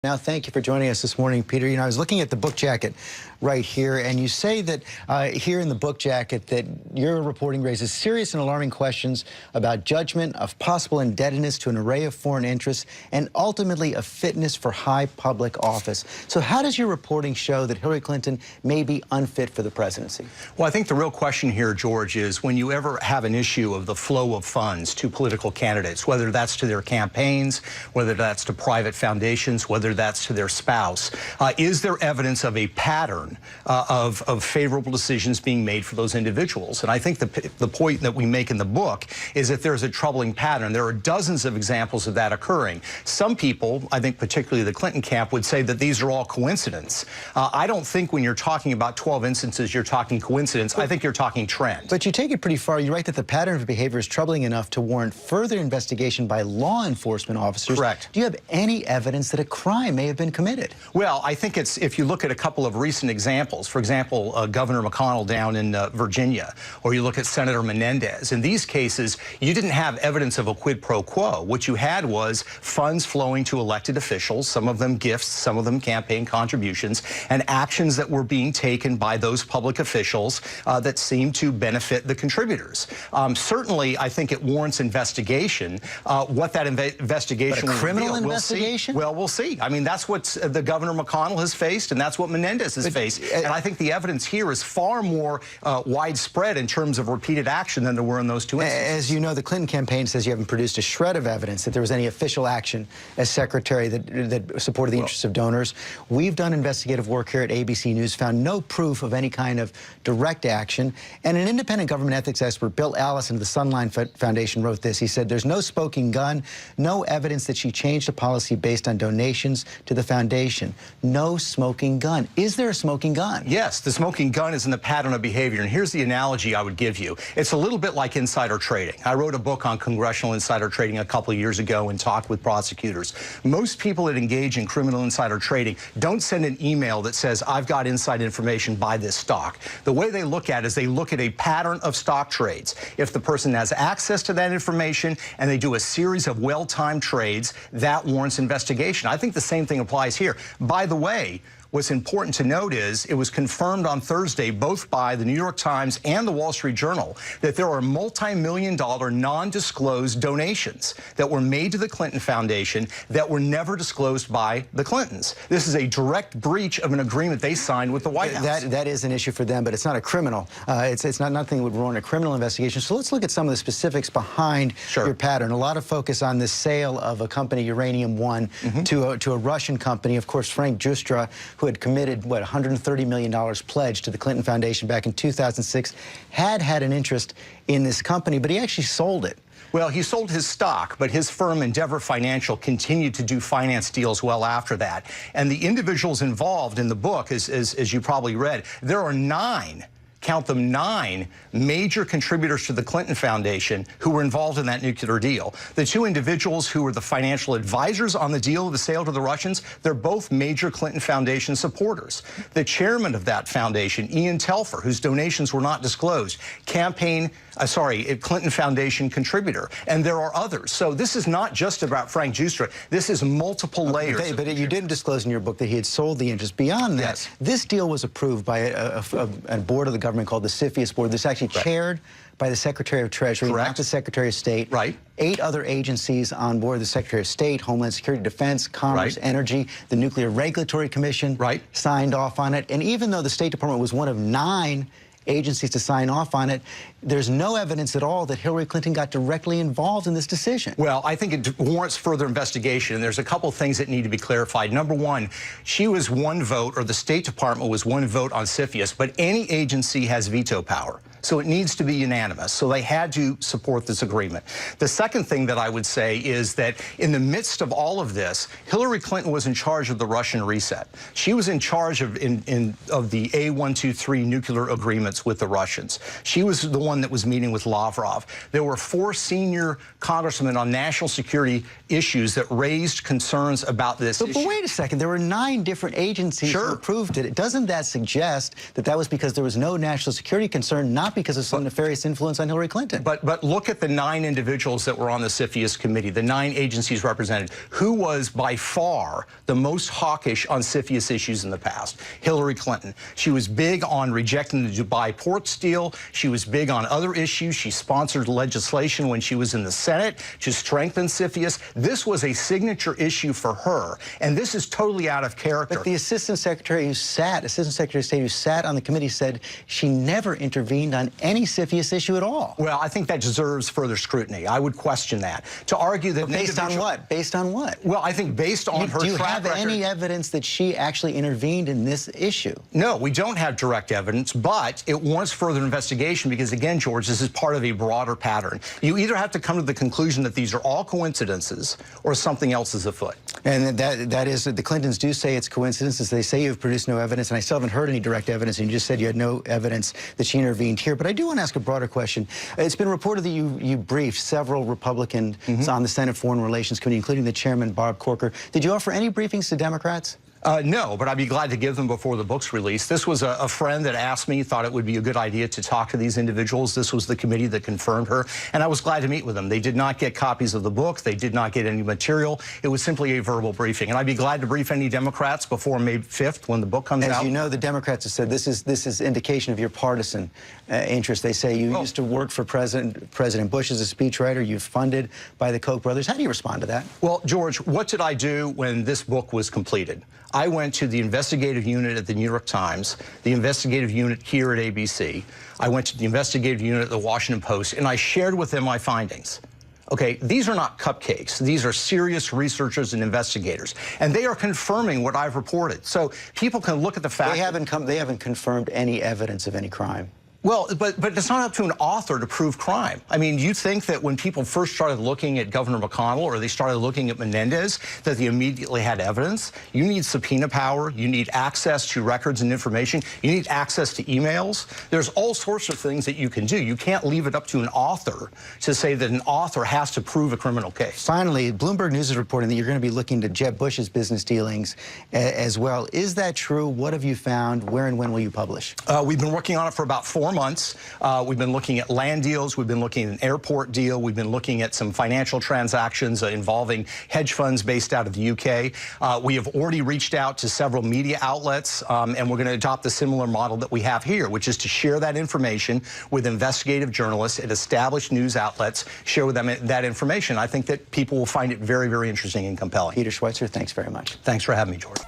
Now, thank you for joining us this morning, Peter. You know, I was looking at the book jacket right here, and you say that here in the book jacket that your reporting raises serious and alarming questions about judgment of possible indebtedness to an array of foreign interests and ultimately a fitness for high public office. So how does your reporting show that Hillary Clinton may be unfit for the presidency? Well, I think the real question here, George, is when you ever have an issue of the flow of funds to political candidates, whether that's to their campaigns, whether that's to private foundations, whether that's to their spouse, is there evidence of a pattern of favorable decisions being made for those individuals? And I think the point that we make in the book is that there's a troubling pattern. There are dozens of examples of that occurring. Some people, I think particularly the Clinton camp, would say that these are all coincidence. I don't think when you're talking about 12 instances, you're talking coincidence. I think you're talking trend. But you take it pretty far. You write that the pattern of behavior is troubling enough to warrant further investigation by law enforcement officers. Correct. Do you have any evidence that a crime may have been committed? Well, I think it's, if you look at a couple of recent examples, for example, Governor McConnell down in Virginia, or you look at Senator Menendez, in these cases, you didn't have evidence of a quid pro quo. What you had was funds flowing to elected officials, some of them gifts, some of them campaign contributions, and actions that were being taken by those public officials that seemed to benefit the contributors. Certainly, I think it warrants investigation. What that investigation will reveal, criminal investigation? Well, we'll see. I mean, that's what the Governor McConnell has faced, and that's what Menendez has faced. And I think the evidence here is far more widespread in terms of repeated action than there were in those two instances. As you know, the Clinton campaign says you haven't produced a shred of evidence that there was any official action as secretary that supported the interests of donors. We've done investigative work here at ABC News, found no proof of any kind of direct action. And an independent government ethics expert, Bill Allison of the Sunline Foundation, wrote this. He said, there's no smoking gun, no evidence that she changed a policy based on donations to the foundation. No smoking gun. Is there a smoking gun? Yes, the smoking gun is in the pattern of behavior. And here's the analogy I would give you. It's a little bit like insider trading. I wrote a book on congressional insider trading a couple of years ago and talked with prosecutors. Most people that engage in criminal insider trading don't send an email that says, I've got inside information, buy this stock. The way they look at it is they look at a pattern of stock trades. If the person has access to that information and they do a series of well-timed trades, that warrants investigation. I think the same thing applies here. By the way, what's important to note is it was confirmed on Thursday, both by the New York Times and the Wall Street Journal, that there are multi-million-dollar non-disclosed donations that were made to the Clinton Foundation that were never disclosed by the Clintons. This is a direct breach of an agreement they signed with the White House. That is an issue for them, but it's not a criminal. It's not nothing that would warrant a criminal investigation. So let's look at some of the specifics behind your pattern. A lot of focus on the sale of a company, Uranium One, to a Russian company. Of course, Frank Justra, who had committed, what, $130 million pledged to the Clinton Foundation back in 2006, had an interest in this company, but he actually sold it. Well, he sold his stock, but his firm, Endeavor Financial, continued to do finance deals well after that. And the individuals involved in the book, as you probably read, there are 9, count them, 9 major contributors to the Clinton Foundation who were involved in that nuclear deal. The 2 individuals who were the financial advisors on the deal of the sale to the Russians, they're both major Clinton Foundation supporters. The chairman of that foundation, Ian Telfer, whose donations were not disclosed, Clinton Foundation contributor, and there are others. So this is not just about Frank Justra. This is multiple layers. But you didn't disclose in your book that he had sold the interest. Beyond that, this deal was approved by a board of the government called the CFIUS board. This actually chaired by the Secretary of Treasury, not the Secretary of State. 8 other agencies on board: the Secretary of State, Homeland Security, Defense, Commerce, Energy, the Nuclear Regulatory Commission signed off on it. And even though the State Department was one of 9 agencies to sign off on it, there's no evidence at all that Hillary Clinton got directly involved in this decision. Well, I think it warrants further investigation, and there's a couple of things that need to be clarified. Number one, she was 1 vote, or the State Department was 1 vote on CFIUS, but any agency has veto power. So it needs to be unanimous. So they had to support this agreement. The second thing that I would say is that in the midst of all of this, Hillary Clinton was in charge of the Russian reset. She was in charge of the A123 nuclear agreements with the Russians. She was the one that was meeting with Lavrov. There were 4 senior congressmen on national security issues that raised concerns about this issue. But wait a second, there were 9 different agencies who approved it. Doesn't that suggest that that was because there was no national security concern, not not because of some nefarious influence on Hillary Clinton. But look at the 9 individuals that were on the CFIUS committee, the 9 agencies represented. Who was by far the most hawkish on CFIUS issues in the past? Hillary Clinton. She was big on rejecting the Dubai ports deal. She was big on other issues. She sponsored legislation when she was in the Senate to strengthen CFIUS. This was a signature issue for her, and this is totally out of character. But the Assistant Secretary of State who sat on the committee said she never intervened on any CFIUS issue at all. Well, I think that deserves further scrutiny. I would question that. To argue that... Based on what? Based on what? Well, I think based on her track record... Do you have any evidence that she actually intervened in this issue? No, we don't have direct evidence, but it warrants further investigation because, again, George, this is part of a broader pattern. You either have to come to the conclusion that these are all coincidences or something else is afoot. And that is, the Clintons do say it's coincidences. They say you've produced no evidence, and I still haven't heard any direct evidence, and you just said you had no evidence that she intervened here. But I do want to ask a broader question. It's been reported that you briefed several Republicans on the Senate Foreign Relations Committee, including the chairman, Bob Corker. Did you offer any briefings to Democrats? No, but I'd be glad to give them before the book's released. This was a friend that asked me, thought it would be a good idea to talk to these individuals. This was the committee that confirmed her, and I was glad to meet with them. They did not get copies of the book. They did not get any material. It was simply a verbal briefing, and I'd be glad to brief any Democrats before May 5th when the book comes out. As you know, the Democrats have said this is indication of your partisan interest. They say you used to work for President Bush as a speechwriter. You're funded by the Koch brothers. How do you respond to that? Well, George, what did I do when this book was completed? I went to the investigative unit at the New York Times, the investigative unit here at ABC. I went to the investigative unit at the Washington Post, and I shared with them my findings. Okay, these are not cupcakes. These are serious researchers and investigators, and they are confirming what I've reported. So people can look at the fact they haven't confirmed any evidence of any crime. Well, but it's not up to an author to prove crime. I mean, you think that when people first started looking at Governor McConnell or they started looking at Menendez, that they immediately had evidence? You need subpoena power. You need access to records and information. You need access to emails. There's all sorts of things that you can do. You can't leave it up to an author to say that an author has to prove a criminal case. Finally, Bloomberg News is reporting that you're going to be looking to Jeb Bush's business dealings as well. Is that true? What have you found? Where and when will you publish? We've been working on it for about 4 months. We've been looking at land deals. We've been looking at an airport deal. We've been looking at some financial transactions involving hedge funds based out of the UK. We have already reached out to several media outlets, and we're going to adopt the similar model that we have here, which is to share that information with investigative journalists at established news outlets, share with them that information. I think that people will find it very, very interesting and compelling. Peter Schweizer, thanks very much. Thanks for having me, George.